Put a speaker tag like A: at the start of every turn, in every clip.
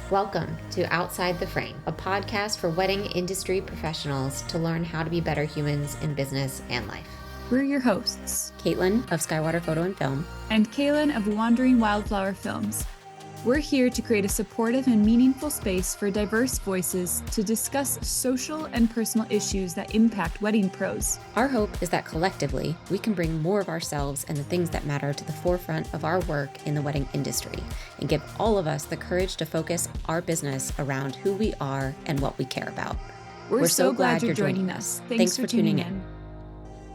A: Welcome to Outside the Frame, a podcast for wedding industry professionals to learn how to be better humans in business and life.
B: We're your hosts,
A: Caitlin of Skywater Photo and Film,
B: and Kaylin of Wandering Wildflower Films. We're here to create a supportive and meaningful space for diverse voices to discuss social and personal issues that impact wedding pros.
A: Our hope is that collectively, we can bring more of ourselves and the things that matter to the forefront of our work in the wedding industry and give all of us the courage to focus our business around who we are and what we care about.
B: We're so glad you're joining us. Thanks for tuning in.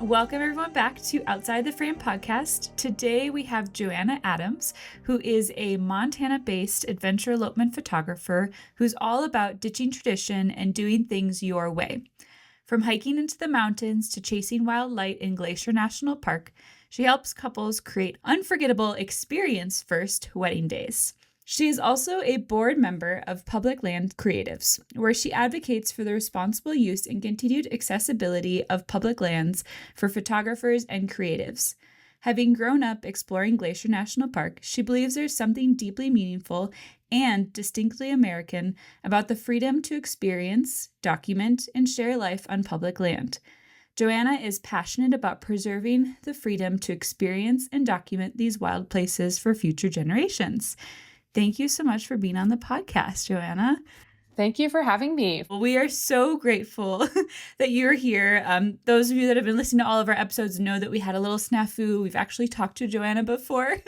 B: Welcome everyone back to Outside the Frame podcast. Today we have Joanna Adams, who is a Montana-based adventure elopement photographer who's all about ditching tradition and doing things your way. From hiking into the mountains to chasing wild light in Glacier National Park, she helps couples create unforgettable experience-first wedding days. She is also a board member of Public Land Creatives, where she advocates for the responsible use and continued accessibility of public lands for photographers and creatives. Having grown up exploring Glacier National Park, she believes there's something deeply meaningful and distinctly American about the freedom to experience, document, and share life on public land. Joanna is passionate about preserving the freedom to experience and document these wild places for future generations. Thank you so much for being on the podcast, Joanna.
C: Thank you for having me.
B: Well, we are so grateful that you're here. Those of you that have been listening to all of our episodes know that we had a little snafu. We've actually talked to Joanna before,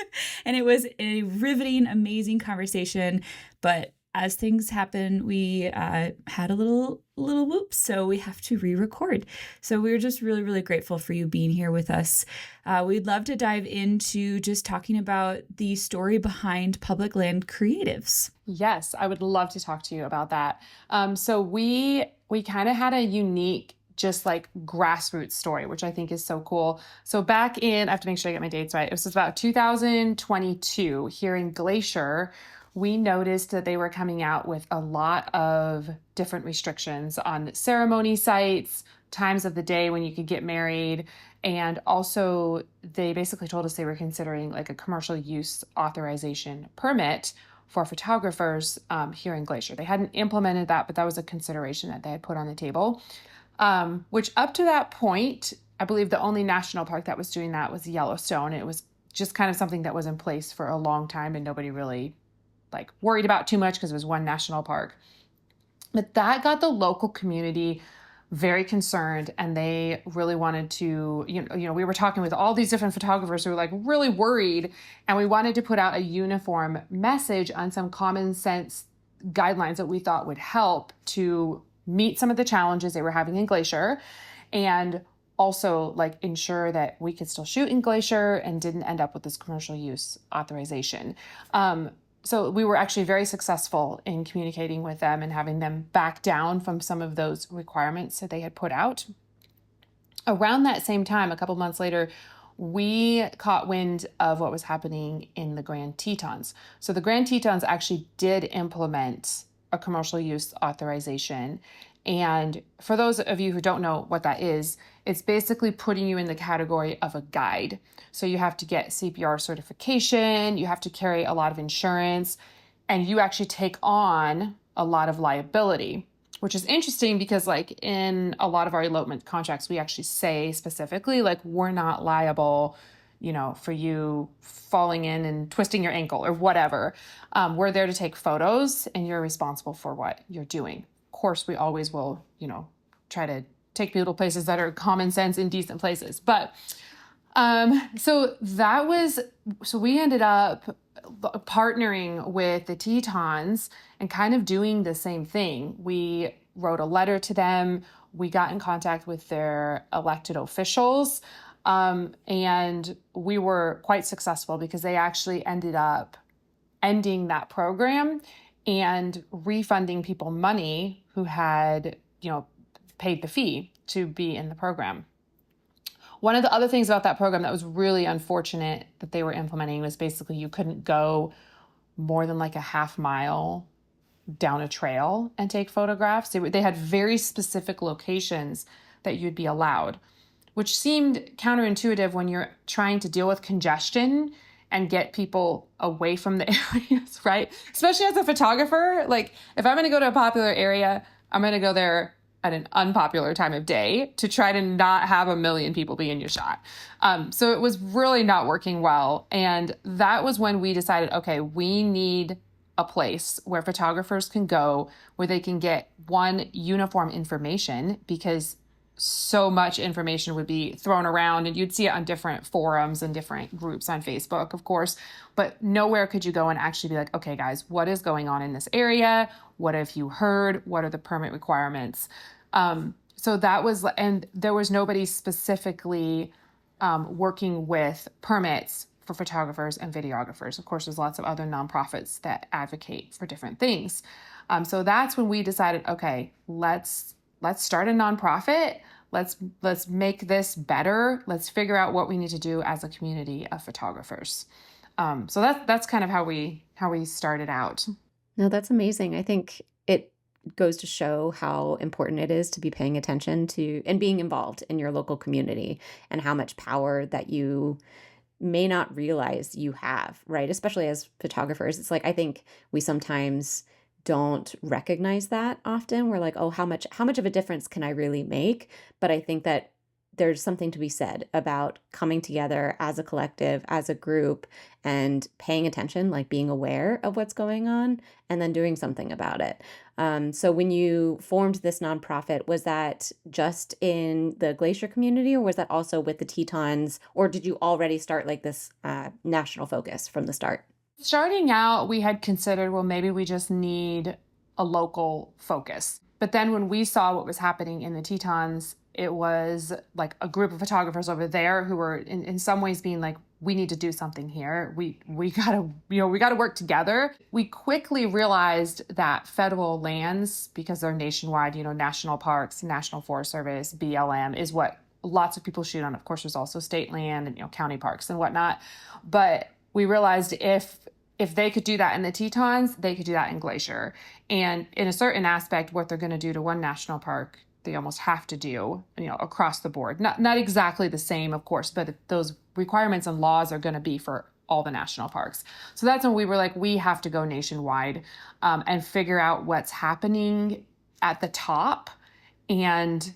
B: and it was a riveting, amazing conversation. But as things happen, we had a little whoops, so we have to re-record. So we're just really, really grateful for you being here with us. We'd love to dive into just talking about the story behind Public Land Creatives.
C: Yes, I would love to talk to you about that. So we kind of had a unique, just like grassroots story, which I think is so cool. So back in, I have to make sure I get my dates right. It was about 2022 here in Glacier. We noticed that they were coming out with a lot of different restrictions on ceremony sites, times of the day when you could get married. And also they basically told us they were considering like a commercial use authorization permit for photographers here in Glacier. They hadn't implemented that, but that was a consideration that they had put on the table, which up to that point, I believe the only national park that was doing that was Yellowstone. It was just kind of something that was in place for a long time and nobody really worried about too much because it was one national park. But that got the local community very concerned, and they really wanted to, we were talking with all these different photographers who were really worried, and we wanted to put out a uniform message on some common sense guidelines that we thought would help to meet some of the challenges they were having in Glacier, and also ensure that we could still shoot in Glacier and didn't end up with this commercial use authorization. So we were actually very successful in communicating with them and having them back down from some of those requirements that they had put out. Around that same time, a couple months later, we caught wind of what was happening in the Grand Tetons. So the Grand Tetons actually did implement a commercial use authorization. And for those of you who don't know what that is, it's basically putting you in the category of a guide. So you have to get CPR certification, you have to carry a lot of insurance, and you actually take on a lot of liability, which is interesting because in a lot of our elopement contracts, we actually say specifically, we're not liable, for you falling in and twisting your ankle or whatever. We're there to take photos and you're responsible for what you're doing. Of course, we always will, try to take people to places that are common sense and decent places. But so we ended up partnering with the Tetons and kind of doing the same thing. We wrote a letter to them. We got in contact with their elected officials. And we were quite successful because they actually ended up ending that program and refunding people money who had, paid the fee to be in the program. One of the other things about that program that was really unfortunate that they were implementing was basically you couldn't go more than a half mile down a trail and take photographs. They had very specific locations that you'd be allowed, which seemed counterintuitive when you're trying to deal with congestion and get people away from the areas, right? Especially as a photographer, like if I'm going to go to a popular area, I'm going to go there at an unpopular time of day to try to not have a million people be in your shot. So it was really not working well. And that was when we decided, okay, we need a place where photographers can go, where they can get one uniform information, because so much information would be thrown around and you'd see it on different forums and different groups on Facebook, of course, but nowhere could you go and actually be like, okay, guys, what is going on in this area? What have you heard? What are the permit requirements? So that was, and there was nobody specifically working with permits for photographers and videographers. Of course, there's lots of other nonprofits that advocate for different things. So that's when we decided, okay, let's start a nonprofit. Let's make this better. Let's figure out what we need to do as a community of photographers. So that's kind of how we started out.
A: No, that's amazing. I think it goes to show how important it is to be paying attention to and being involved in your local community, and how much power that you may not realize you have, right? Especially as photographers. It's like, I think we sometimes don't recognize that often. We're like, oh, how much of a difference can I really make? But I think that there's something to be said about coming together as a collective, as a group, and paying attention, like being aware of what's going on and then doing something about it. So when you formed this nonprofit, was that just in the glacier community, or was that also with the Tetons, or did you already start like this national focus from the start?
C: Starting out, we had considered, well, maybe we just need a local focus. But then when we saw what was happening in the Tetons, it was like a group of photographers over there who were in some ways being like, we need to do something here. We gotta work together. We quickly realized that federal lands, because they're nationwide, national parks, National Forest Service, BLM is what lots of people shoot on. Of course, there's also state land and, county parks and whatnot. But we realized if they could do that in the Tetons, they could do that in Glacier. And in a certain aspect, what they're going to do to one national park, they almost have to do, across the board. Not exactly the same, of course, but those requirements and laws are going to be for all the national parks. So that's when we were like, we have to go nationwide and figure out what's happening at the top and,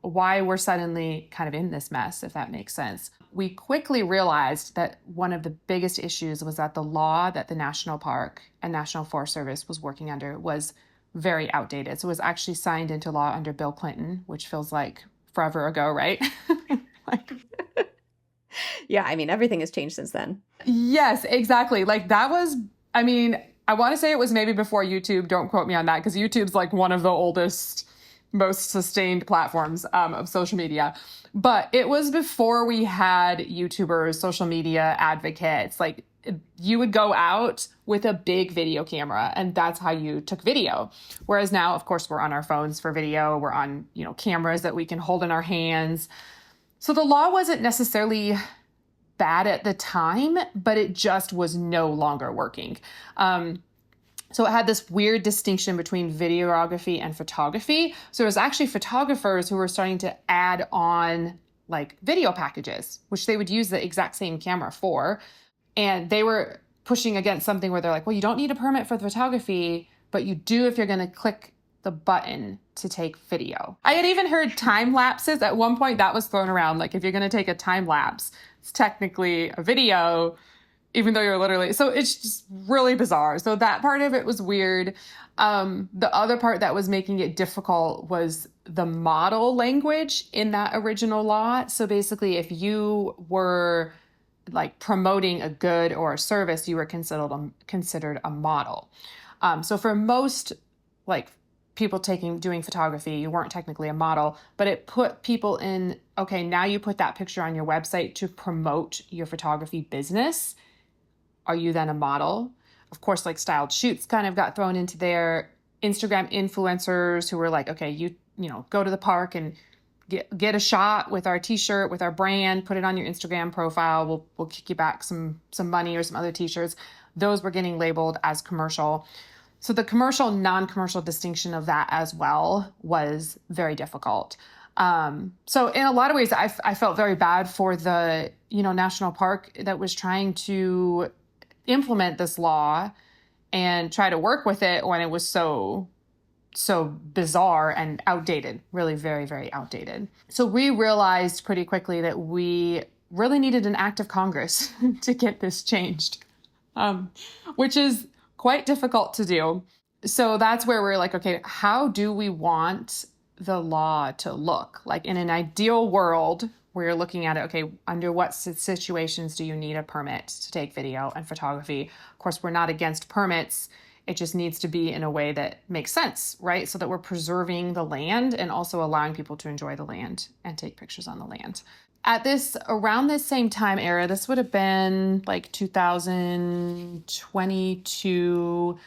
C: why we're suddenly kind of in this mess, if that makes sense. We quickly realized that one of the biggest issues was that the law that the National Park and National Forest Service was working under was very outdated. So it was actually signed into law under Bill Clinton, which feels like forever ago, right?
A: Yeah, I mean, everything has changed since then.
C: Yes, exactly. Like that was, I want to say it was maybe before YouTube. Don't quote me on that, because YouTube's like one of the oldest, most sustained platforms of social media. But it was before we had YouTubers, social media advocates. Like you would go out with a big video camera and that's how you took video. Whereas now, of course, we're on our phones for video. We're on, cameras that we can hold in our hands. So the law wasn't necessarily bad at the time, but it just was no longer working. So it had this weird distinction between videography and photography. So it was actually photographers who were starting to add on like video packages, which they would use the exact same camera for. And they were pushing against something where they're like, well, you don't need a permit for the photography, but you do if you're going to click the button to take video. I had even heard time lapses. At one point that was thrown around. Like if you're going to take a time lapse, it's technically a video, even though you're literally, so it's just really bizarre. So that part of it was weird. The other part that was making it difficult was the model language in that original law. So basically, if you were like promoting a good or a service, you were considered a model. So for most like people doing photography, you weren't technically a model, but it put people in, okay, now you put that picture on your website to promote your photography business. Are you then a model? Of course, like styled shoots kind of got thrown into there. Instagram influencers who were like, okay, you go to the park and get a shot with our t-shirt, with our brand, put it on your Instagram profile. We'll kick you back some money or some other t-shirts. Those were getting labeled as commercial. So the commercial, non-commercial distinction of that as well was very difficult. So in a lot of ways, I felt very bad for the, national park that was trying to implement this law and try to work with it when it was so bizarre and outdated, really very, very outdated. So we realized pretty quickly that we really needed an act of Congress to get this changed, which is quite difficult to do. So that's where we're like, okay, how do we want the law to look? Like in an ideal world, where you're looking at it, okay, under what situations do you need a permit to take video and photography? Of course, we're not against permits. It just needs to be in a way that makes sense, right? So that we're preserving the land and also allowing people to enjoy the land and take pictures on the land. Around this same time era, this would have been like 2022,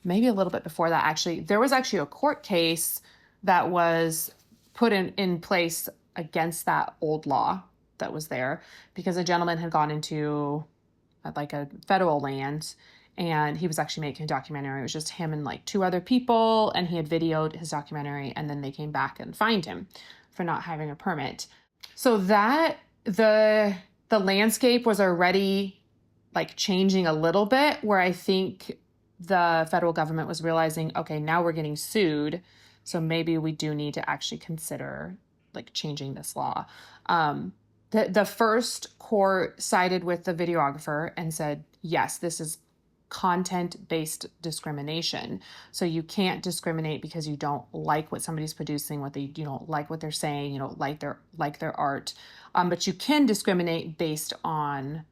C: maybe a little bit before that, actually. There was actually a court case that was put in place against that old law that was there because a gentleman had gone into like a federal land and he was actually making a documentary. It was just him and like 2 other people, and he had videoed his documentary, and then they came back and fined him for not having a permit. So that the landscape was already like changing a little bit, where I think the federal government was realizing, okay, now we're getting sued, so maybe we do need to actually consider like changing this law. The first court sided with the videographer and said, yes, this is content-based discrimination. So you can't discriminate because you don't like what somebody's producing, you don't like what they're saying, you don't like their art. But you can discriminate based on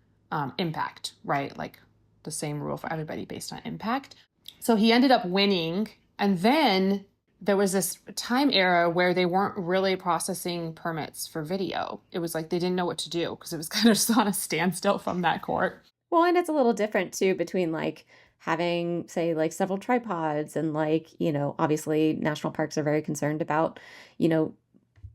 C: impact, right? Like the same rule for everybody based on impact. So he ended up winning. And then there was this time era where they weren't really processing permits for video. It was like they didn't know what to do because it was kind of just on a standstill from that court.
A: Well, and it's a little different too between like having, say, like several tripods and like, obviously national parks are very concerned about,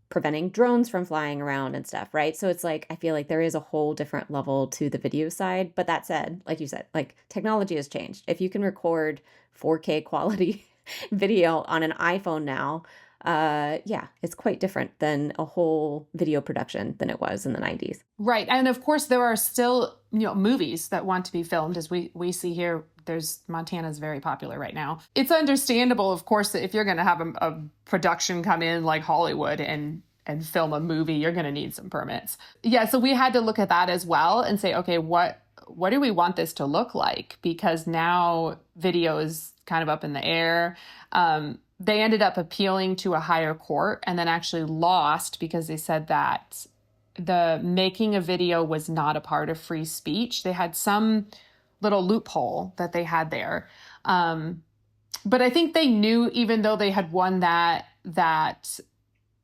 A: preventing drones from flying around and stuff, right? So it's like, I feel like there is a whole different level to the video side. But that said, like you said, like technology has changed. If you can record 4K quality video on an iPhone now, it's quite different than a whole video production than it was in the 90s.
C: Right. And of course, there are still, movies that want to be filmed, as we see here. Montana's very popular right now. It's understandable, of course, that if you're going to have a production come in like Hollywood and film a movie, you're going to need some permits. Yeah. So we had to look at that as well and say, okay, what do we want this to look like? Because now video is kind of up in the air. They ended up appealing to a higher court and then actually lost because they said that the making a video was not a part of free speech. They had some little loophole that they had there. But I think they knew, even though they had won that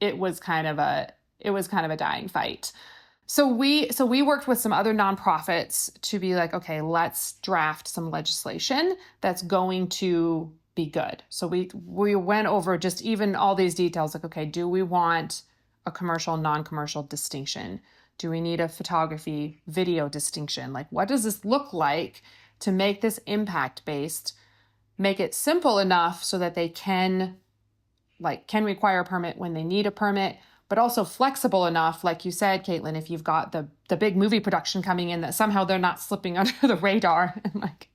C: it was kind of a dying fight. So we worked with some other nonprofits to be like, okay, let's draft some legislation that's going to be good. So we went over just even all these details, like, okay, do we want a commercial, non-commercial distinction? Do we need a photography, video distinction? Like, what does this look like to make this impact-based, make it simple enough so that they can require a permit when they need a permit, but also flexible enough, like you said, Caitlin, if you've got the big movie production coming in, that somehow they're not slipping under the radar and like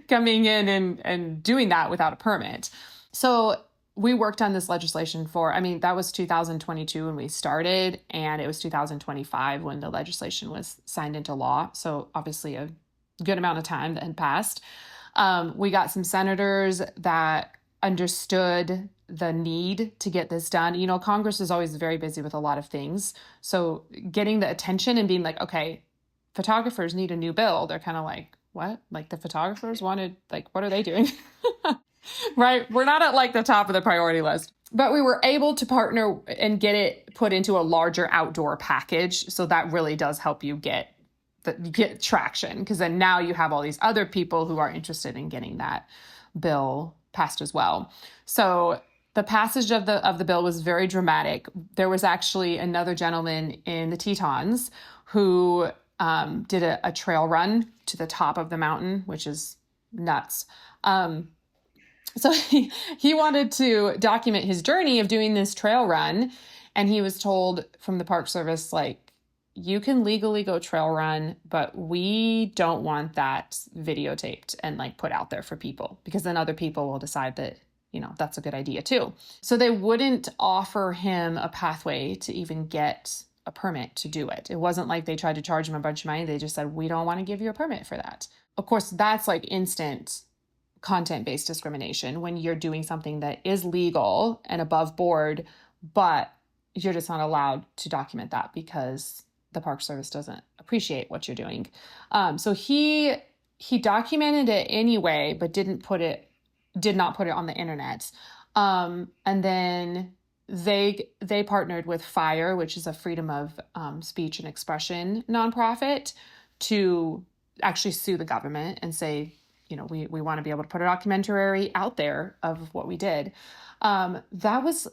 C: coming in and doing that without a permit. So we worked on this legislation that was 2022 when we started, and it was 2025 when the legislation was signed into law. So obviously a good amount of time that had passed. We got some senators that understood the need to get this done. Congress is always very busy with a lot of things. So getting the attention and being like, okay, photographers need a new bill. They're kind of like, what? Like the photographers wanted, like, what are they doing? Right? We're not at like the top of the priority list, but we were able to partner and get it put into a larger outdoor package. So that really does help you get traction, because then now you have all these other people who are interested in getting that bill passed as well. So the passage of the bill was very dramatic. There was actually another gentleman in the Tetons who did a trail run to the top of the mountain, which is nuts. So he wanted to document his journey of doing this trail run. And he was told from the Park Service, like, you can legally go trail run, but we don't want that videotaped and like put out there for people, because then other people will decide that, that's a good idea too. So they wouldn't offer him a pathway to even get a permit to do it. It wasn't like they tried to charge him a bunch of money. They just said, we don't want to give you a permit for that. Of course, that's like instant content-based discrimination when you're doing something that is legal and above board, but you're just not allowed to document that because the Park Service doesn't appreciate what you're doing. So he documented it anyway, but did not put it on the internet. And then they partnered with FIRE, which is a freedom of speech and expression nonprofit, to actually sue the government and say, we want to be able to put a documentary out there of what we did. That was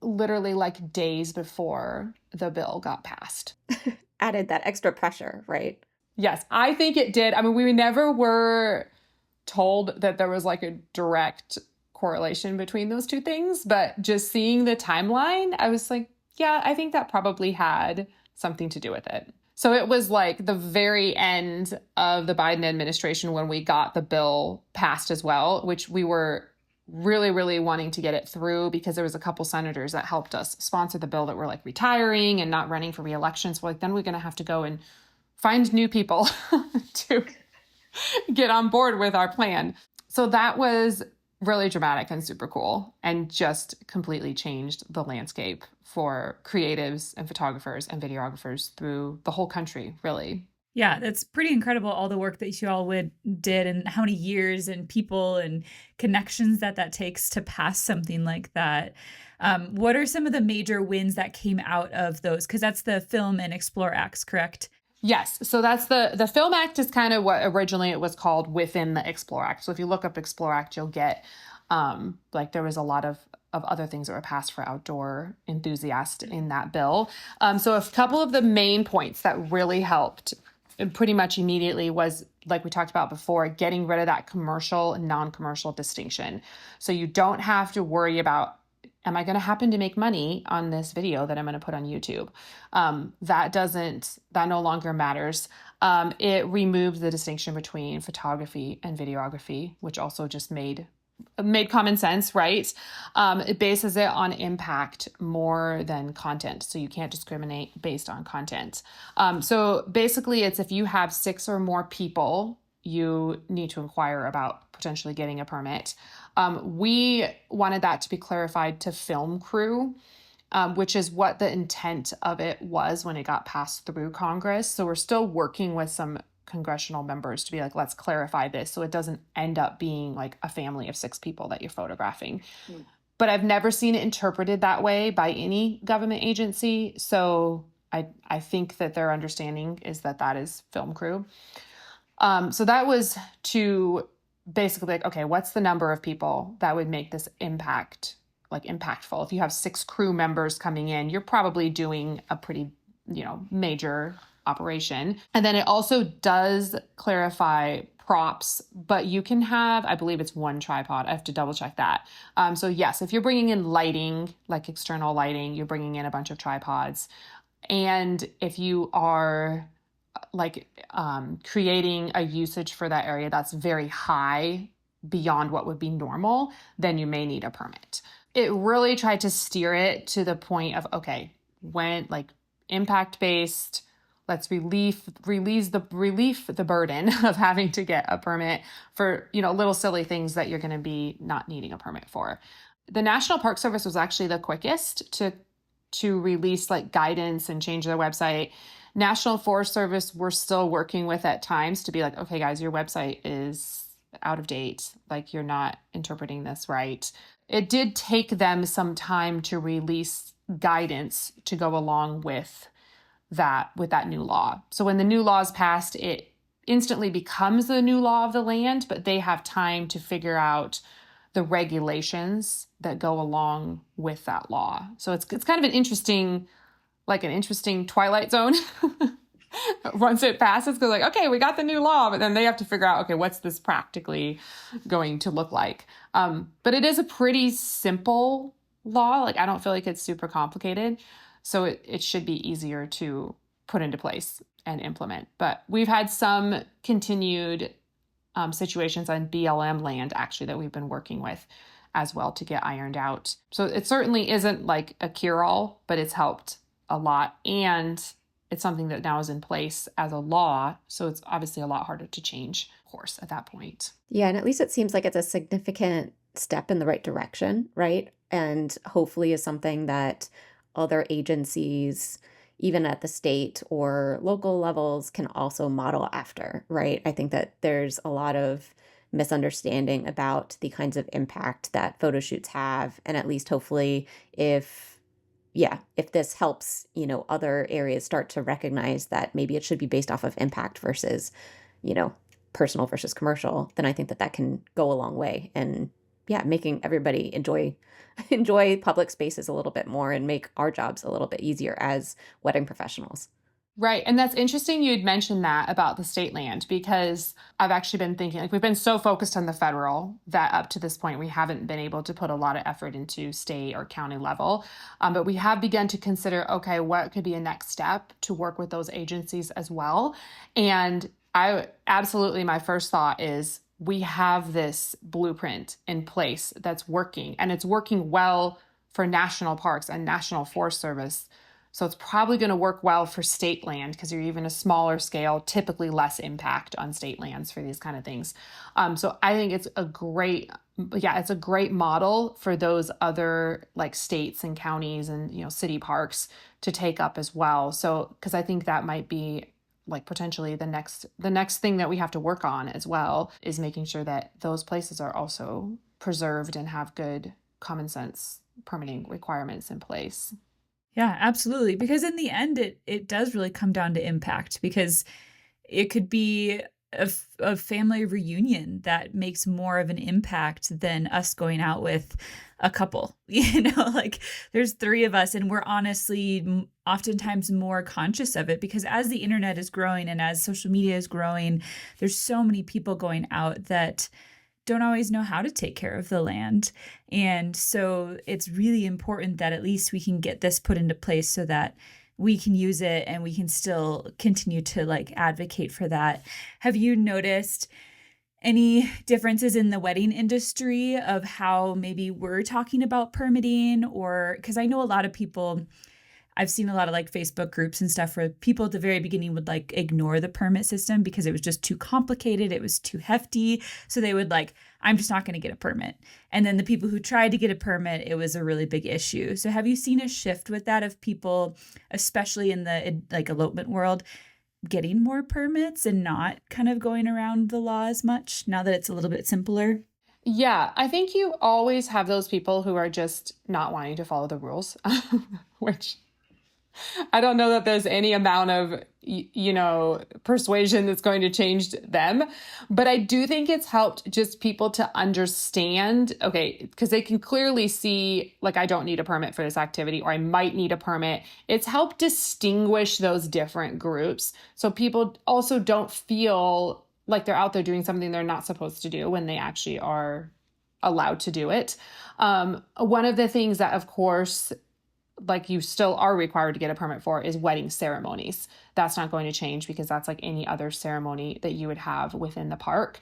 C: literally like days before the bill got passed.
A: Added that extra pressure, right?
C: Yes, I think it did. I mean, we never were told that there was like a direct correlation between those two things, but just seeing the timeline, I was like, yeah, I think that probably had something to do with it. So it was like the very end of the Biden administration when we got the bill passed as well, which we were really, really wanting to get it through because there was a couple senators that helped us sponsor the bill that were like retiring and not running for re-election. So like, then we're going to have to go and find new people to get on board with our plan. So that was really dramatic and super cool, and just completely changed the landscape for creatives and photographers and videographers through the whole country, really.
B: Yeah, that's pretty incredible, all the work that you all did and how many years and people and connections that takes to pass something like that. What are some of the major wins that came out of those? Because that's the Film and Explore Acts, correct?
C: Yes. So that's the Film Act is kind of what originally it was called within the Explore Act. So if you look up Explore Act, you'll get like there was a lot of other things that were passed for outdoor enthusiasts in that bill. So a couple of the main points that really helped pretty much immediately was, like we talked about before, getting rid of that commercial and non-commercial distinction. So you don't have to worry about, am I going to happen to make money on this video that I'm going to put on YouTube? That no longer matters. It removed the distinction between photography and videography, which also just made common sense, right? It bases it on impact more than content. So you can't discriminate based on content. So basically it's if you have 6 or more people, you need to inquire about potentially getting a permit. We wanted that to be clarified to film crew, which is what the intent of it was when it got passed through Congress. So we're still working with some congressional members to be like, let's clarify this so it doesn't end up being like a family of 6 people that you're photographing. But I've never seen it interpreted that way by any government agency. So I think that their understanding is that is film crew. So that was to basically like, okay, what's the number of people that would make this impactful? If you have 6 crew members coming in, you're probably doing a pretty, major operation. And then it also does clarify props, but you can have, I believe it's 1 tripod. I have to double check that. So yes, if you're bringing in lighting, like external lighting, you're bringing in a bunch of tripods. And if you are creating a usage for that area that's very high beyond what would be normal, then you may need a permit. It really tried to steer it to the point of, okay, when impact-based, let's relieve the burden of having to get a permit for, little silly things that you're going to be not needing a permit for. The National Park Service was actually the quickest to release guidance and change their website. National Forest Service we're still working with at times to be like, okay, guys, your website is out of date. You're not interpreting this right. It did take them some time to release guidance to go along with that new law. So when the new law is passed, it instantly becomes the new law of the land, but they have time to figure out the regulations that go along with that law. So it's kind of an interesting Twilight Zone. Once it passes, because okay, we got the new law, but then they have to figure out, okay, what's this practically going to look like? But it is a pretty simple law. Like, I don't feel like it's super complicated. So it should be easier to put into place and implement. But we've had some continued situations on BLM land, actually, that we've been working with as well to get ironed out. So it certainly isn't like a cure-all, but it's helped a lot. And it's something that now is in place as a law. So it's obviously a lot harder to change course at that point.
A: Yeah, and at least it seems like it's a significant step in the right direction, right? And hopefully is something that other agencies, even at the state or local levels, can also model after, right? I think that there's a lot of misunderstanding about the kinds of impact that photo shoots have. And at least hopefully if this helps, other areas start to recognize that maybe it should be based off of impact versus, personal versus commercial, then I think that can go a long way. And making everybody enjoy public spaces a little bit more and make our jobs a little bit easier as wedding professionals.
C: Right. And that's interesting you'd mentioned that about the state land, because I've actually been thinking, like, we've been so focused on the federal that up to this point, we haven't been able to put a lot of effort into state or county level. But we have begun to consider, okay, what could be a next step to work with those agencies as well. And my first thought is we have this blueprint in place that's working, and it's working well for national parks and National Forest Service. So it's probably going to work well for state land because you're even a smaller scale, typically less impact on state lands for these kind of things. So I think it's a great model for those other like states and counties and, city parks to take up as well. So, because I think that might be like potentially the next thing that we have to work on as well, is making sure that those places are also preserved and have good common sense permitting requirements in place.
B: Yeah, absolutely. Because in the end, it does really come down to impact, because it could be a family reunion that makes more of an impact than us going out with a couple. Like there's 3 of us, and we're honestly oftentimes more conscious of it, because as the internet is growing and as social media is growing, there's so many people going out that don't always know how to take care of the land. And so it's really important that at least we can get this put into place so that we can use it and we can still continue to like advocate for that. Have you noticed any differences in the wedding industry of how maybe we're talking about permitting? Or because I know a lot of people, I've seen a lot of like Facebook groups and stuff where people at the very beginning would like ignore the permit system because it was just too complicated. It was too hefty. So they would like, I'm just not going to get a permit. And then the people who tried to get a permit, it was a really big issue. So have you seen a shift with that of people, especially in the like elopement world, getting more permits and not kind of going around the law as much now that it's a little bit simpler?
C: Yeah, I think you always have those people who are just not wanting to follow the rules, which I don't know that there's any amount of, persuasion that's going to change them. But I do think it's helped just people to understand, okay, because they can clearly see, like, I don't need a permit for this activity, or I might need a permit. It's helped distinguish those different groups. So people also don't feel like they're out there doing something they're not supposed to do when they actually are allowed to do it. One of the things that, of course, like you still are required to get a permit for is wedding ceremonies. That's not going to change because that's like any other ceremony that you would have within the park.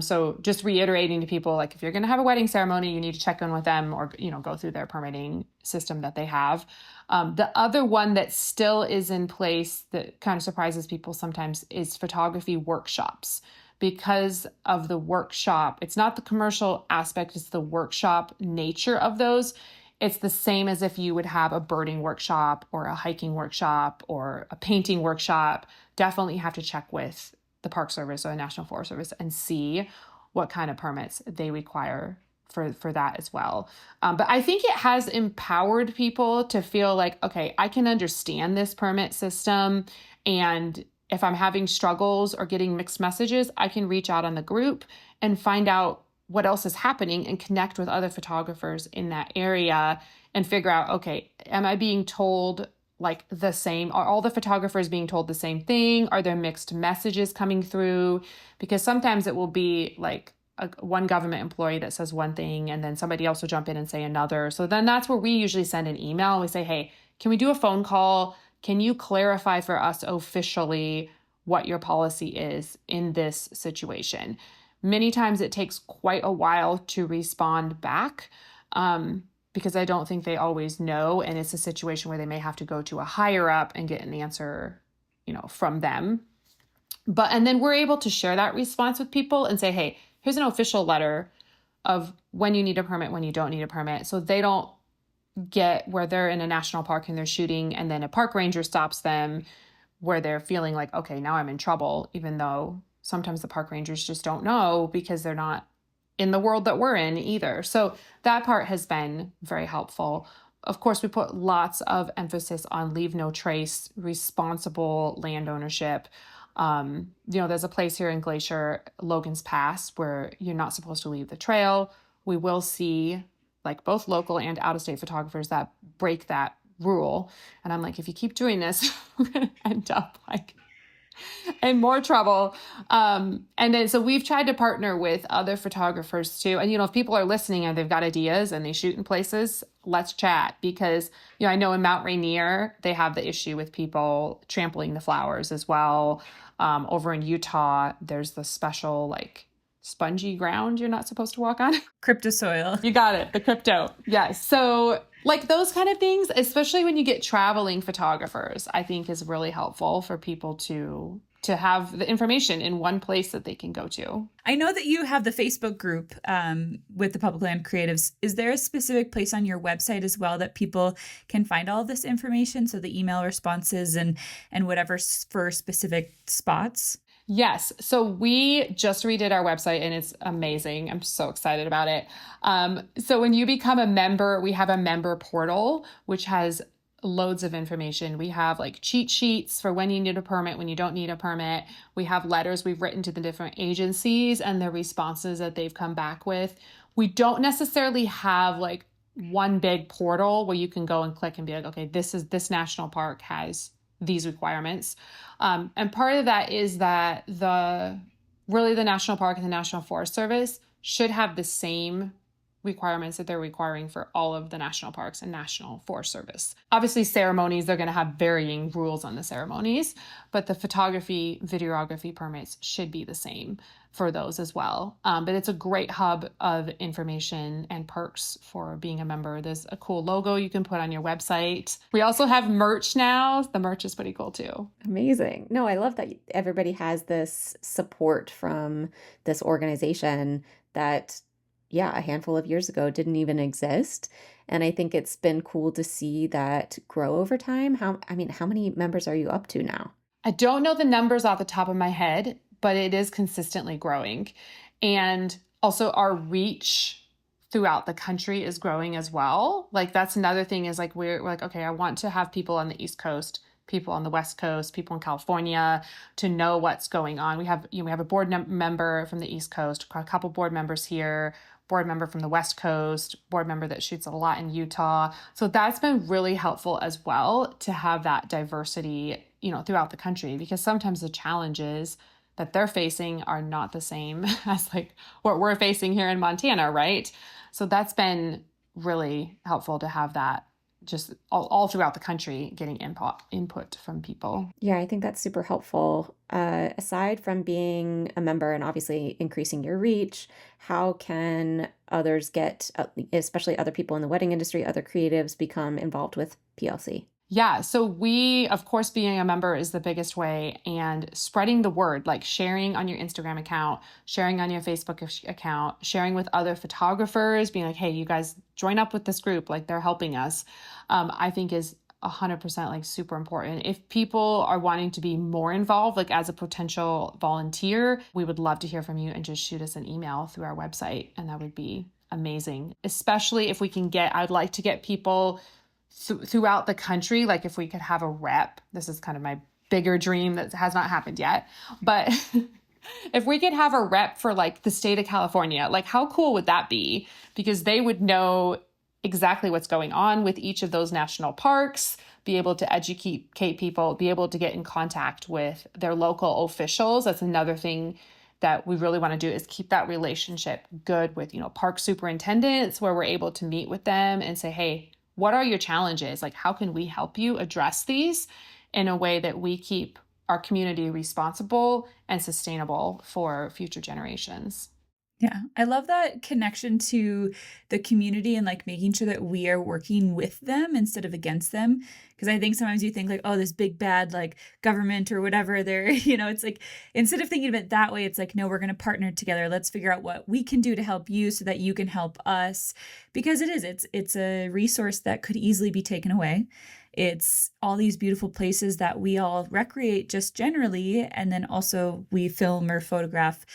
C: So just reiterating to people, like if you're going to have a wedding ceremony, you need to check in with them or, go through their permitting system that they have. The other one that still is in place that kind of surprises people sometimes is photography workshops. Because of the workshop, it's not the commercial aspect, it's the workshop nature of those. It's the same as if you would have a birding workshop or a hiking workshop or a painting workshop. Definitely have to check with the Park Service or the National Forest Service and see what kind of permits they require for that as well. But I think it has empowered people to feel like, okay, I can understand this permit system. And if I'm having struggles or getting mixed messages, I can reach out on the group and find out what else is happening and connect with other photographers in that area and figure out, okay, am I being told like the same? Are all the photographers being told the same thing? Are there mixed messages coming through? Because sometimes it will be like one government employee that says one thing and then somebody else will jump in and say another. So then that's where we usually send an email. We say, hey, can we do a phone call? Can you clarify for us officially what your policy is in this situation? Many times it takes quite a while to respond back because I don't think they always know. And it's a situation where they may have to go to a higher up and get an answer, from them. And then we're able to share that response with people and say, hey, here's an official letter of when you need a permit, when you don't need a permit. So they don't get where they're in a national park and they're shooting and then a park ranger stops them where they're feeling like, okay, now I'm in trouble, even though sometimes the park rangers just don't know because they're not in the world that we're in either. So that part has been very helpful. Of course, we put lots of emphasis on leave no trace, responsible land ownership. There's a place here in Glacier, Logan's Pass, where you're not supposed to leave the trail. We will see like both local and out-of-state photographers that break that rule. And I'm like, if you keep doing this, we're going to end up like in more trouble. So we've tried to partner with other photographers too. And, if people are listening and they've got ideas and they shoot in places, let's chat because, I know in Mount Rainier, they have the issue with people trampling the flowers as well. Over in Utah, there's the special like spongy ground you're not supposed to walk on.
B: Cryptosoil.
C: You got it. The crypto. Yes. So like those kind of things, especially when you get traveling photographers, I think is really helpful for people to have the information in one place that they can go to.
B: I know that you have the Facebook group with the Public Land Creatives. Is there a specific place on your website as well that people can find all of this information? So the email responses and whatever for specific spots?
C: Yes. So we just redid our website and it's amazing. I'm so excited about it. So when you become a member, we have a member portal, which has loads of information. We have like cheat sheets for when you need a permit, when you don't need a permit. We have letters we've written to the different agencies and the responses that they've come back with. We don't necessarily have like one big portal where you can go and click and be like, okay, this national park has these requirements. And part of that is that the National Park and the National Forest Service should have the same requirements that they're requiring for all of the national parks and National Forest Service. Obviously, ceremonies, they're going to have varying rules on the ceremonies, but the photography, videography permits should be the same for those as well. But it's a great hub of information and perks for being a member. There's a cool logo you can put on your website. We also have merch now. The merch is pretty cool too.
A: Amazing. No, I love that everybody has this support from this organization that a handful of years ago didn't even exist. And I think it's been cool to see that grow over time. How many members are you up to now?
C: I don't know the numbers off the top of my head, but it is consistently growing. And also our reach throughout the country is growing as well. Like that's another thing is like, we're like, okay, I want to have people on the East Coast, people on the West Coast, people in California to know what's going on. We have a board member from the East Coast, a couple board members here, board member from the West Coast, board member that shoots a lot in Utah. So that's been really helpful as well to have that diversity, throughout the country, because sometimes the challenges that they're facing are not the same as like what we're facing here in Montana, right? So that's been really helpful to have that just all throughout the country, getting input from people.
A: Yeah, I think that's super helpful. Aside from being a member and obviously increasing your reach, how can others especially other people in the wedding industry, other creatives, become involved with PLC?
C: Yeah, so we, of course, being a member is the biggest way, and spreading the word, like sharing on your Instagram account, sharing on your Facebook account, sharing with other photographers, being like, hey, you guys join up with this group, like they're helping us, I think is 100% like super important. If people are wanting to be more involved, like as a potential volunteer, we would love to hear from you and just shoot us an email through our website, and that would be amazing. Especially if we can I'd like to get people throughout the country. Like if we could have a rep, this is kind of my bigger dream that has not happened yet, but if we could have a rep for like the state of California, like how cool would that be? Because they would know exactly what's going on with each of those national parks, be able to educate people, be able to get in contact with their local officials. That's another thing that we really want to do is keep that relationship good with, park superintendents, where we're able to meet with them and say, hey, what are your challenges? Like, how can we help you address these in a way that we keep our community responsible and sustainable for future generations?
B: Yeah, I love that connection to the community and like making sure that we are working with them instead of against them. Because I think sometimes you think like, oh, this big bad like government or whatever, they're, it's like instead of thinking of it that way, it's like, no, we're going to partner together. Let's figure out what we can do to help you so that you can help us. Because it's a resource that could easily be taken away. It's all these beautiful places that we all recreate just generally. And then also we film or photograph,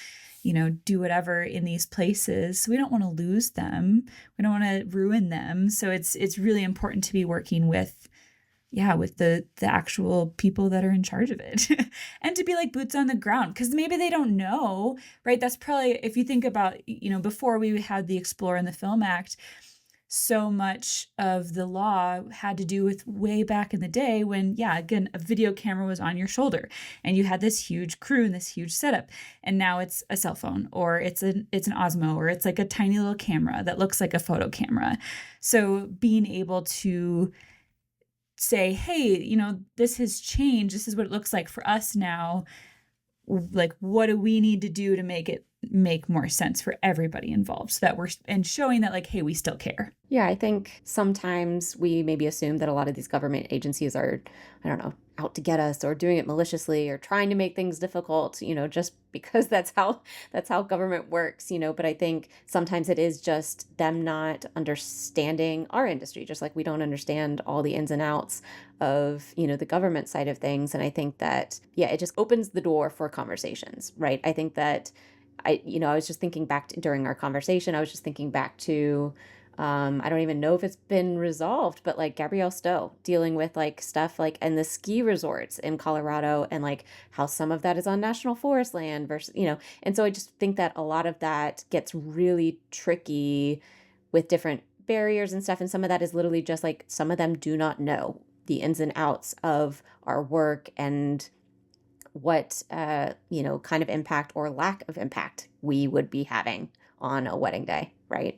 B: do whatever in these places. So we don't want to lose them. We don't want to ruin them. So it's really important to be working with the actual people that are in charge of it and to be like boots on the ground, because maybe they don't know, right? That's probably, if you think about, before we had the Explore and the Film Act, so much of the law had to do with way back in the day when, again, a video camera was on your shoulder and you had this huge crew and this huge setup. And now it's a cell phone, or it's an Osmo, or it's like a tiny little camera that looks like a photo camera. So being able to say, hey, this has changed. This is what it looks like for us now. Like, what do we need to do to make it make more sense for everybody involved, so that and showing that like, hey, we still care.
A: Yeah, I think sometimes we maybe assume that a lot of these government agencies are, I don't know, out to get us or doing it maliciously or trying to make things difficult, just because that's how government works, but I think sometimes it is just them not understanding our industry, just like we don't understand all the ins and outs of, the government side of things. And I think that, it just opens the door for conversations, right? I think that I was just thinking back during our conversation, I was just thinking back to, I don't even know if it's been resolved, but like Gabrielle Stowe dealing with like stuff like in the ski resorts in Colorado and like how some of that is on national forest land versus, and so I just think that a lot of that gets really tricky with different barriers and stuff. And some of that is literally just like, some of them do not know the ins and outs of our work and what, kind of impact or lack of impact we would be having on a wedding day, right?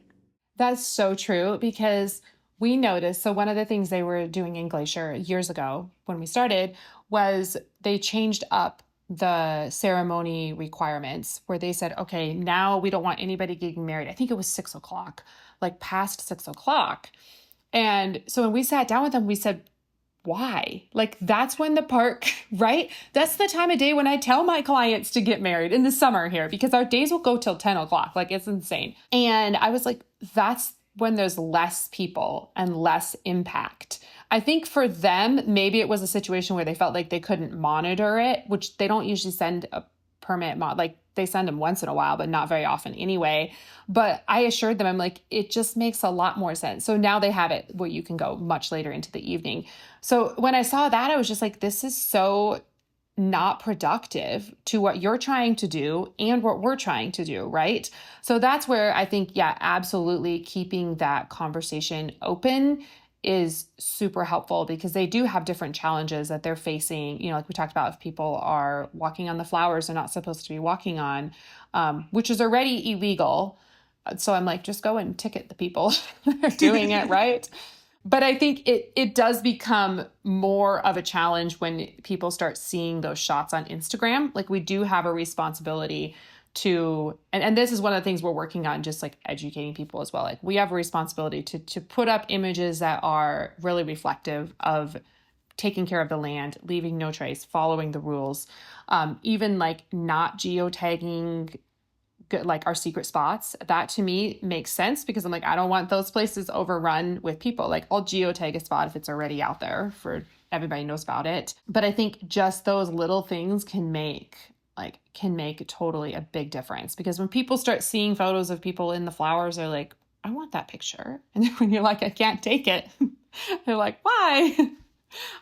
C: That's so true, because we noticed, so one of the things they were doing in Glacier years ago when we started was they changed up the ceremony requirements, where they said, okay, now we don't want anybody getting married. I think it was 6:00, like past 6:00. And so when we sat down with them, we said, why? Like, that's when the park, right? That's the time of day when I tell my clients to get married in the summer here, because our days will go till 10:00. Like, it's insane. And I was like, that's when there's less people and less impact. I think for them, maybe it was a situation where they felt like they couldn't monitor it, which they don't usually send a permit, like they send them once in a while, but not very often anyway. But I assured them, I'm like, it just makes a lot more sense. So now they have it where you can go much later into the evening. So when I saw that, I was just like, this is so not productive to what you're trying to do and what we're trying to do, right? So that's where I think, absolutely keeping that conversation open is super helpful, because they do have different challenges that they're facing. Like we talked about, if people are walking on the flowers they're not supposed to be walking on, which is already illegal. So I'm like, just go and ticket the people that are doing it, right? But I think it does become more of a challenge when people start seeing those shots on Instagram. Like, we do have a responsibility to, and this is one of the things we're working on, just like educating people as well. Like, we have a responsibility to put up images that are really reflective of taking care of the land, leaving no trace, following the rules, even like not geotagging like our secret spots. That to me makes sense, because I'm like, I don't want those places overrun with people. Like, I'll geotag a spot if it's already out there for everybody knows about it. But I think just those little things can make totally a big difference, because when people start seeing photos of people in the flowers, they're like, I want that picture. And then when you're like, I can't take it, they're like, why?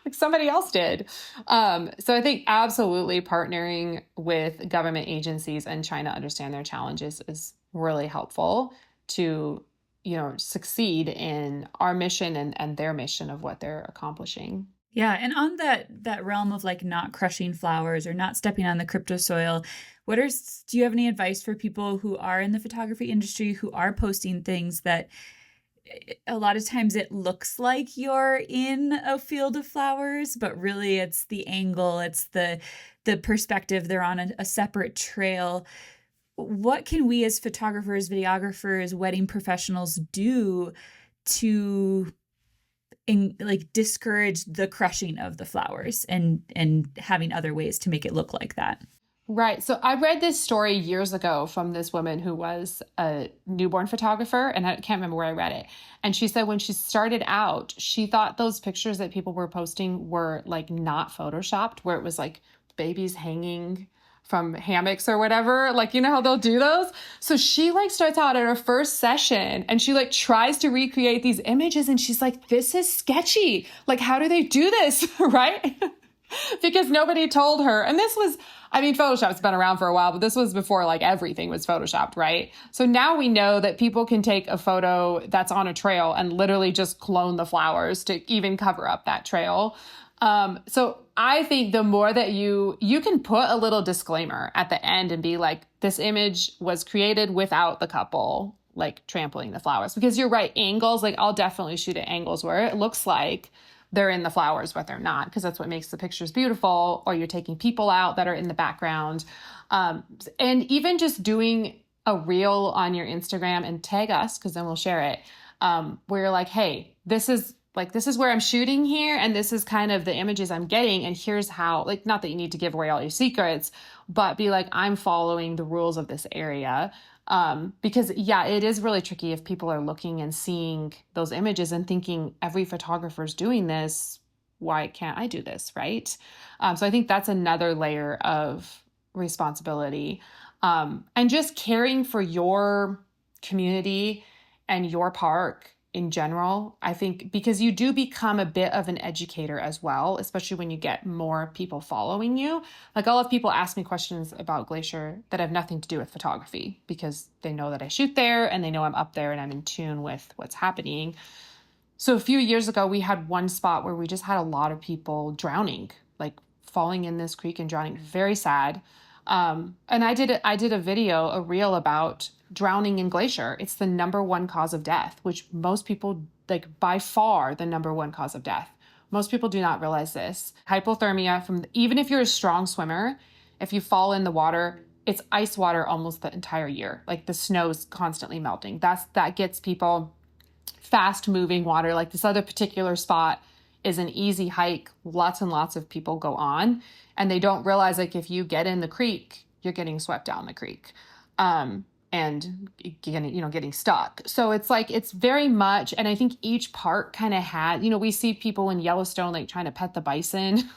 C: Like, somebody else did. So I think absolutely partnering with government agencies and trying to understand their challenges is really helpful to, succeed in our mission and their mission of what they're accomplishing.
B: Yeah, and on that realm of like not crushing flowers or not stepping on the crypto soil, do you have any advice for people who are in the photography industry who are posting things that a lot of times it looks like you're in a field of flowers, but really it's the angle, it's the perspective, they're on a separate trail. What can we as photographers, videographers, wedding professionals do to like discourage the crushing of the flowers and having other ways to make it look like that?
C: Right. So I read this story years ago from this woman who was a newborn photographer, and I can't remember where I read it. And she said when she started out, she thought those pictures that people were posting were like not photoshopped, where it was like babies hanging from hammocks or whatever. Like, you know how they'll do those? So she like starts out at her first session and she like tries to recreate these images and she's like, this is sketchy. Like, how do they do this? Right? Because nobody told her. And this was, I mean, Photoshop's been around for a while, but this was before like everything was Photoshopped, right? So now we know that people can take a photo that's on a trail and literally just clone the flowers to even cover up that trail. So I think the more that you can put a little disclaimer at the end and be like, this image was created without the couple like trampling the flowers, because you're right. Angles, like I'll definitely shoot at angles where it looks like they're in the flowers, but they're not, because that's what makes the pictures beautiful. Or you're taking people out that are in the background. And even just doing a reel on your Instagram and tag us, because then we'll share it, where you're like, hey, this is where I'm shooting here, and this is kind of the images I'm getting, and here's how, like, not that you need to give away all your secrets, but be like, I'm following the rules of this area. Because yeah, it is really tricky if people are looking and seeing those images and thinking every photographer's doing this, why can't I do this, right? So I think that's another layer of responsibility. And just caring for your community and your park in general, I think, because you do become a bit of an educator as well, especially when you get more people following you. Like I'll have people ask me questions about Glacier that have nothing to do with photography, because they know that I shoot there and they know I'm up there and I'm in tune with what's happening. So a few years ago, we had one spot where we just had a lot of people drowning, like falling in this creek and drowning. Very sad. And I did a video, a reel about drowning in Glacier. It's the number one cause of death, which most people, like by far the number one cause of death. Most people do not realize this. Hypothermia even if you're a strong swimmer, if you fall in the water, it's ice water almost the entire year. Like the snow's constantly melting. That gets people fast moving water. Like this other particular spot is an easy hike. Lots and lots of people go on, and they don't realize like if you get in the creek, you're getting swept down the creek. And getting stuck. So it's like, it's very much, and I think each park kind of had, we see people in Yellowstone, like trying to pet the bison.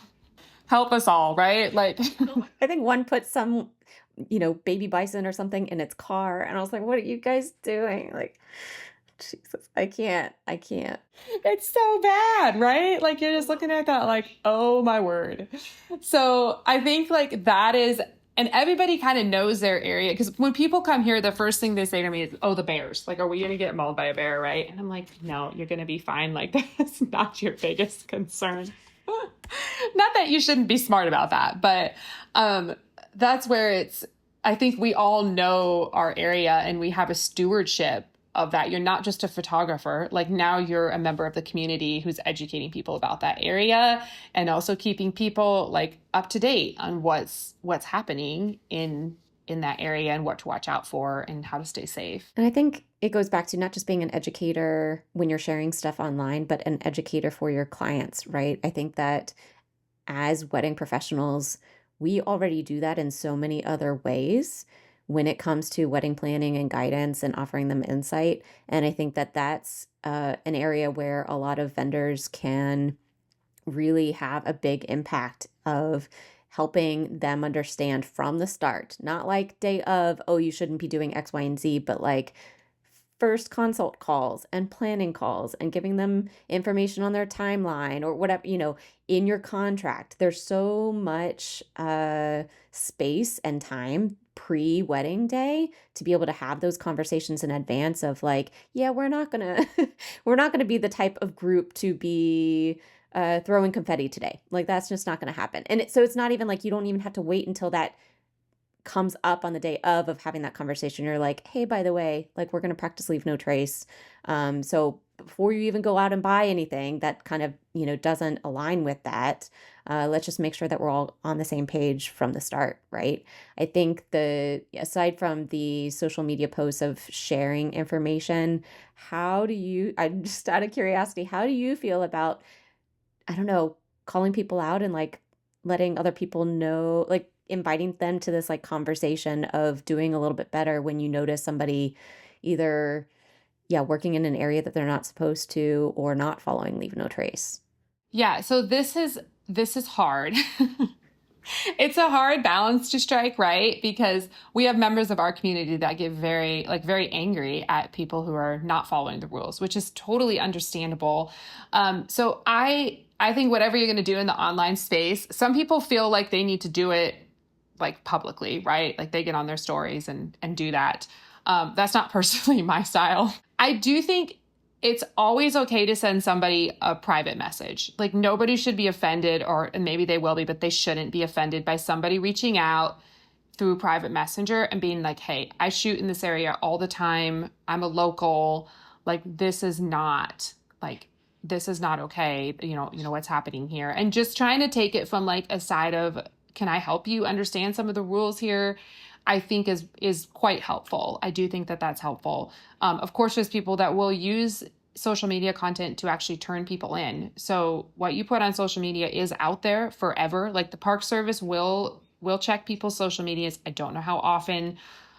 C: Help us all, right? Like,
A: I think one put some, baby bison or something in its car. And I was like, what are you guys doing? Like, Jesus, I can't.
C: It's so bad, right? Like you're just looking at that like, oh my word. So I think like that is, and everybody kind of knows their area, because when people come here, the first thing they say to me is, oh, the bears. Like, are we going to get mauled by a bear, right? And I'm like, no, you're going to be fine. Like, that's not your biggest concern. Not that you shouldn't be smart about that, but that's where I think we all know our area and we have a stewardship of that. You're not just a photographer. Like now you're a member of the community who's educating people about that area, and also keeping people like up to date on what's happening in that area and what to watch out for and how to stay safe.
A: And I think it goes back to not just being an educator when you're sharing stuff online, but an educator for your clients, right? I think that as wedding professionals, we already do that in so many other ways when it comes to wedding planning and guidance and offering them insight. And I think that that's an area where a lot of vendors can really have a big impact of helping them understand from the start, not like day of, oh, you shouldn't be doing X, Y, and Z, but like first consult calls and planning calls and giving them information on their timeline or whatever, in your contract. There's so much space and time pre-wedding day to be able to have those conversations in advance of like, yeah, we're not gonna be the type of group to be throwing confetti today. Like, that's just not going to happen. And so it's not even like you don't even have to wait until that comes up on the day of having that conversation. You're like, hey, by the way, like, we're going to practice leave no trace. So before you even go out and buy anything that kind of, doesn't align with that, let's just make sure that we're all on the same page from the start, right? I think aside from the social media posts of sharing information, I'm just out of curiosity, how do you feel about, I don't know, calling people out and like letting other people know, like inviting them to this like conversation of doing a little bit better when you notice somebody either, working in an area that they're not supposed to or not following leave no trace?
C: Yeah. So this is hard. It's a hard balance to strike, right? Because we have members of our community that get very angry at people who are not following the rules, which is totally understandable. So I think whatever you're going to do in the online space, some people feel like they need to do it like publicly, right? Like they get on their stories and do that. That's not personally my style. I do think it's always okay to send somebody a private message. Like nobody should be offended, and maybe they will be, but they shouldn't be offended by somebody reaching out through private messenger and being like, hey, I shoot in this area all the time. I'm a local. Like, this is not okay. You know what's happening here. And just trying to take it from like a side of, can I help you understand some of the rules here? I think is quite helpful. I do think that that's helpful. Of course, there's people that will use social media content to actually turn people in. So what you put on social media is out there forever. Like the Park Service will check people's social medias. I don't know how often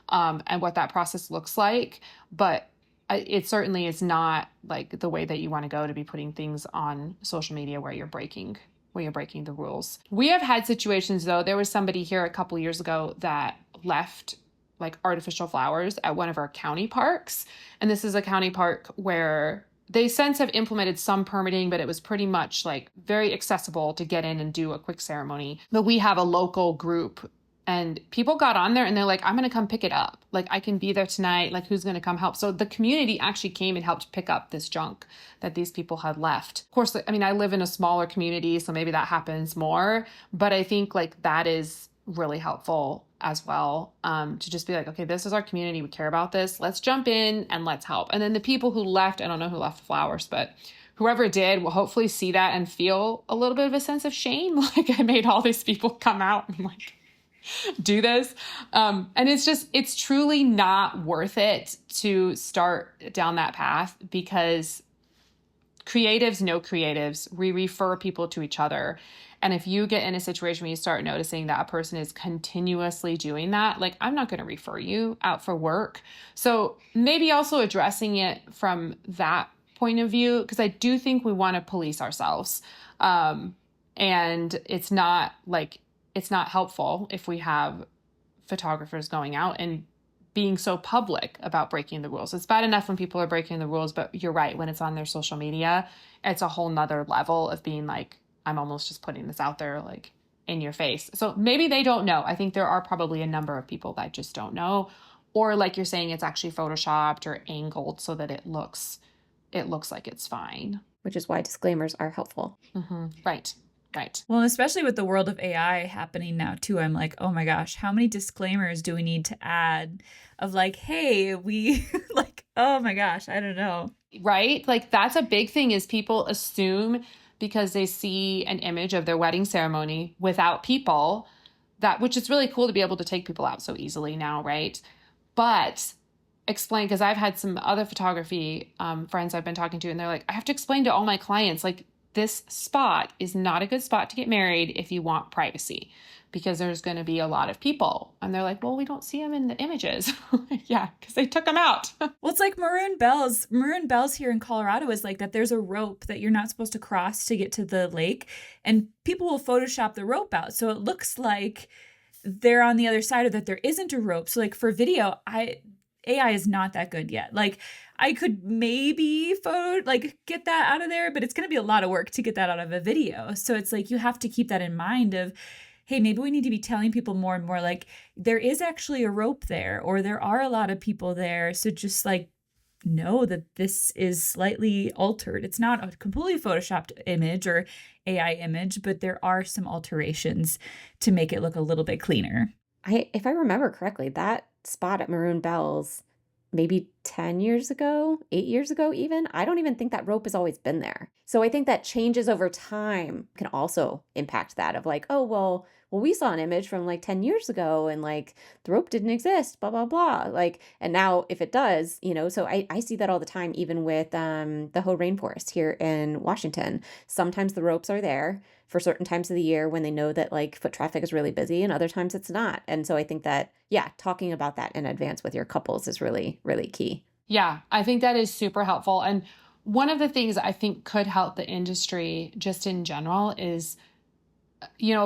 C: and what that process looks like, but it certainly is not like the way that you want to go to be putting things on social media where you're breaking the rules. We have had situations though. There was somebody here a couple years ago that left like artificial flowers at one of our county parks. And this is a county park where they since have implemented some permitting, but it was pretty much like very accessible to get in and do a quick ceremony. But we have a local group and people got on there and they're like, I'm going to come pick it up. Like I can be there tonight. Like who's going to come help? So the community actually came and helped pick up this junk that these people had left. Of course, I mean, I live in a smaller community, so maybe that happens more, but I think like that is really helpful as well, to just be like, okay, this is our community. We care about this. Let's jump in and let's help. And then the people who left, I don't know who left the flowers, but whoever did will hopefully see that and feel a little bit of a sense of shame. Like I made all these people come out and like do this. And it's truly not worth it to start down that path because creatives know creatives. We refer people to each other. And if you get in a situation where you start noticing that a person is continuously doing that, like I'm not going to refer you out for work. So maybe also addressing it from that point of view, because I do think we want to police ourselves. And it's not helpful if we have photographers going out and being so public about breaking the rules. It's bad enough when people are breaking the rules, but you're right. When it's on their social media, it's a whole nother level of being like, I'm almost just putting this out there like in your face. So maybe they don't know. I think there are probably a number of people that just don't know. Or like you're saying, it's actually photoshopped or angled so that it looks like it's fine.
A: Which is why disclaimers are helpful.
C: Mm-hmm. Right. Right.
B: Well, especially with the world of AI happening now too, I'm like, oh my gosh, how many disclaimers do we need to add of like, hey, we like, oh my gosh, I don't know.
C: Right? Like that's a big thing is people assume because they see an image of their wedding ceremony without people, which is really cool to be able to take people out so easily now, right? But explain, because I've had some other photography friends I've been talking to, and they're like, I have to explain to all my clients, like, this spot is not a good spot to get married if you want privacy, because there's going to be a lot of people. And they're like, well, we don't see them in the images. Yeah, because they took them out.
B: Well, it's like Maroon Bells. Maroon Bells here in Colorado is like that. There's a rope that you're not supposed to cross to get to the lake. And people will Photoshop the rope out. So it looks like they're on the other side or that there isn't a rope. So like for video, AI is not that good yet. Like I could maybe get that out of there, but it's going to be a lot of work to get that out of a video. So it's like, you have to keep that in mind of, hey, maybe we need to be telling people more and more like there is actually a rope there, or there are a lot of people there. So just like, know that this is slightly altered. It's not a completely photoshopped image or AI image, but there are some alterations to make it look a little bit cleaner.
A: If I remember correctly, that spot at Maroon Bells, maybe 10 years ago, 8 years ago, even, I don't even think that rope has always been there. So I think that changes over time can also impact that of like, oh, well, we saw an image from like 10 years ago and like the rope didn't exist, blah, blah, blah. Like, and now if it does, so I see that all the time, even with the Hoh Rainforest here in Washington. Sometimes the ropes are there for certain times of the year when they know that like foot traffic is really busy, and other times it's not. And so I think that, yeah, talking about that in advance with your couples is really, really key.
C: Yeah, I think that is super helpful. And one of the things I think could help the industry just in general is,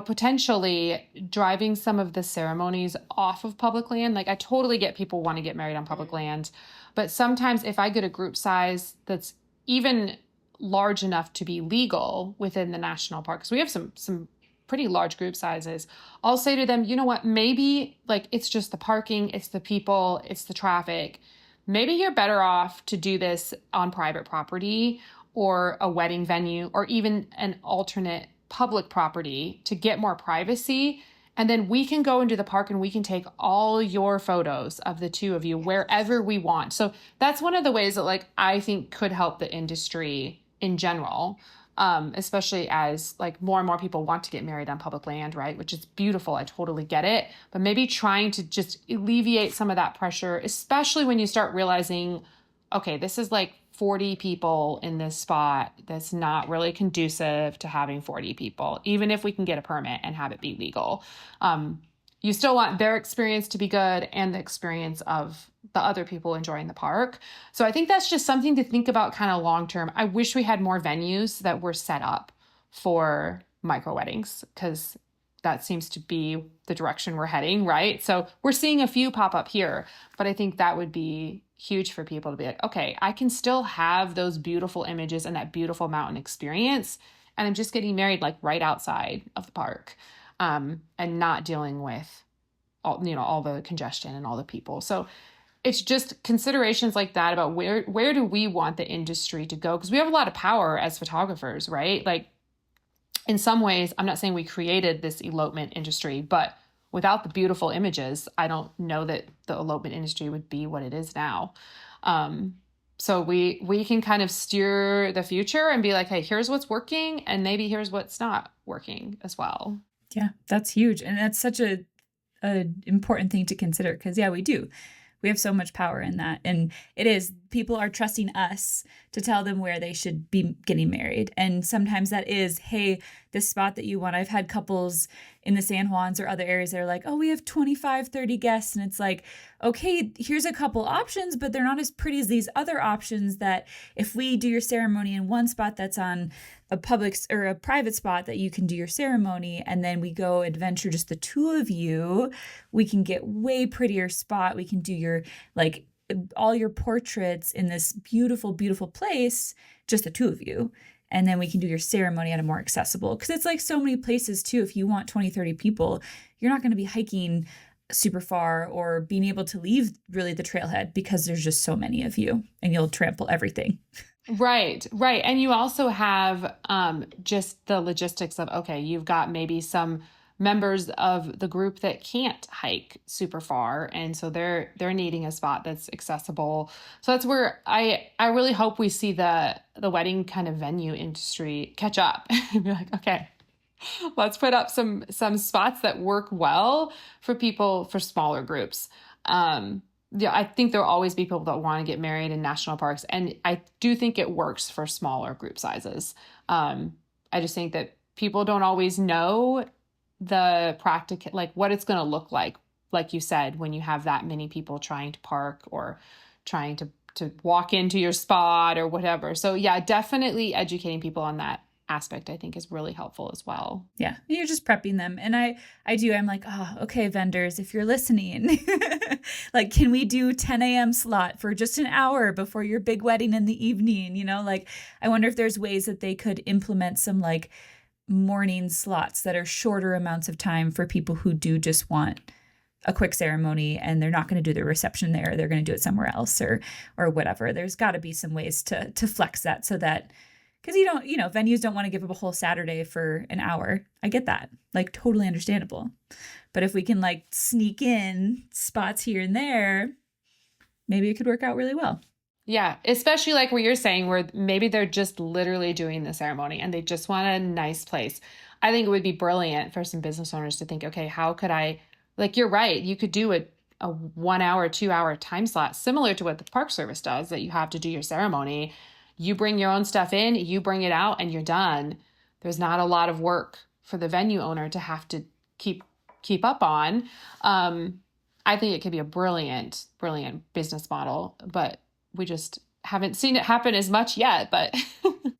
C: potentially driving some of the ceremonies off of public land. Like I totally get people want to get married on public land, but sometimes if I get a group size that's even large enough to be legal within the national park, because we have some pretty large group sizes, I'll say to them, you know what, maybe like it's just the parking, it's the people, it's the traffic. Maybe you're better off to do this on private property or a wedding venue or even an alternate public property to get more privacy. And then we can go into the park and we can take all your photos of the two of you wherever we want. So that's one of the ways that like I think could help the industry in general, especially as like more and more people want to get married on public land, right? Which is beautiful. I totally get it. But maybe trying to just alleviate some of that pressure, especially when you start realizing, okay, this is like 40 people in this spot. That's not really conducive to having 40 people, even if we can get a permit and have it be legal. You still want their experience to be good and the experience of the other people enjoying the park. So I think that's just something to think about kind of long term. I wish we had more venues that were set up for micro weddings, because that seems to be the direction we're heading, right? So we're seeing a few pop up here, but I think that would be huge for people to be like, okay, I can still have those beautiful images and that beautiful mountain experience, and I'm just getting married like right outside of the park, and not dealing with all the congestion and all the people. So it's just considerations like that about where do we want the industry to go? Because we have a lot of power as photographers, right? Like in some ways, I'm not saying we created this elopement industry, but without the beautiful images, I don't know that the elopement industry would be what it is now. So we can kind of steer the future and be like, hey, here's what's working, and maybe here's what's not working as well.
B: Yeah, that's huge. And that's such a important thing to consider, because yeah, we do. We have so much power in that. And it is, people are trusting us to tell them where they should be getting married. And sometimes that is, hey, this spot that you want. I've had couples in the San Juans or other areas that are like, oh, we have 25, 30 guests. And it's like, okay, here's a couple options, but they're not as pretty as these other options that if we do your ceremony in one spot that's on a public or a private spot that you can do your ceremony, and then we go adventure just the two of you, we can get way prettier spot. We can do your like all your portraits in this beautiful, beautiful place, just the two of you. And then we can do your ceremony at a more accessible, because it's like so many places too. If you want 20, 30 people, you're not going to be hiking super far or being able to leave really the trailhead, because there's just so many of you and you'll trample everything.
C: Right. And you also have just the logistics of, okay, you've got maybe some members of the group that can't hike super far, and so they're needing a spot that's accessible. So that's where I really hope we see the wedding kind of venue industry catch up and be like, okay, let's put up some spots that work well for people, for smaller groups. Yeah, I think there'll always be people that want to get married in national parks, and I do think it works for smaller group sizes. I just think that people don't always know the practical, like what it's going to look like you said, when you have that many people trying to park or trying to walk into your spot or whatever. So yeah, definitely educating people on that aspect, I think, is really helpful as well.
B: Yeah. You're just prepping them. And I'm like, oh, okay, vendors, if you're listening, like, can we do 10 a.m. slot for just an hour before your big wedding in the evening? Like, I wonder if there's ways that they could implement some like morning slots that are shorter amounts of time for people who do just want a quick ceremony and they're not going to do the reception there. They're going to do it somewhere else or whatever. There's got to be some ways to flex that so that, because venues don't want to give up a whole Saturday for an hour. I get that, like totally understandable. But if we can like sneak in spots here and there, maybe it could work out really well.
C: Yeah, especially like what you're saying, where maybe they're just literally doing the ceremony and they just want a nice place. I think it would be brilliant for some business owners to think, okay, how could I, like, you're right, you could do a 1 hour, 2 hour time slot, similar to what the Park Service does, that you have to do your ceremony. You bring your own stuff in, you bring it out, and you're done. There's not a lot of work for the venue owner to have to keep up on. I think it could be a brilliant business model, but we just haven't seen it happen as much yet. But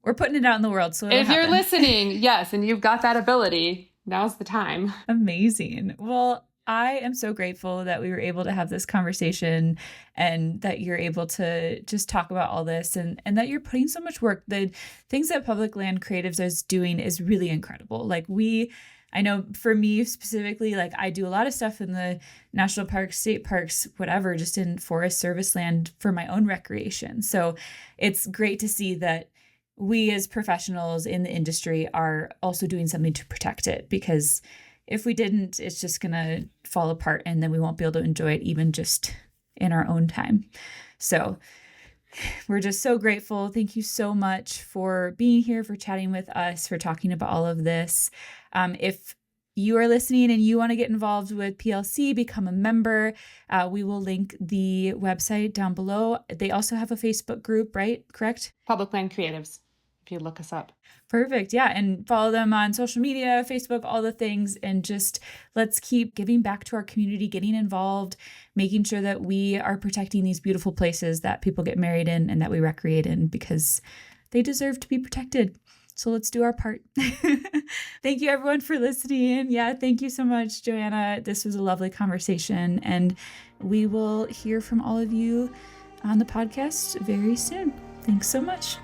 B: we're putting it out in the world. So
C: if you're listening, yes, and you've got that ability, now's the time.
B: Amazing. Well, I am so grateful that we were able to have this conversation and that you're able to just talk about all this and that you're putting so much work. The things that Public Land Creatives is doing is really incredible. Like I know for me specifically, like I do a lot of stuff in the national parks, state parks, whatever, just in forest service land for my own recreation. So it's great to see that we as professionals in the industry are also doing something to protect it, because if we didn't, it's just going to fall apart and then we won't be able to enjoy it even just in our own time. So we're just so grateful. Thank you so much for being here, for chatting with us, for talking about all of this. If you are listening and you want to get involved with PLC, become a member, we will link the website down below. They also have a Facebook group, right? Correct?
C: Public Land Creatives, if you look us up.
B: Perfect. Yeah. And follow them on social media, Facebook, all the things. And just let's keep giving back to our community, getting involved, making sure that we are protecting these beautiful places that people get married in and that we recreate in, because they deserve to be protected. So let's do our part. Thank you everyone for listening. Yeah. Thank you so much, Joanna. This was a lovely conversation, and we will hear from all of you on the podcast very soon. Thanks so much.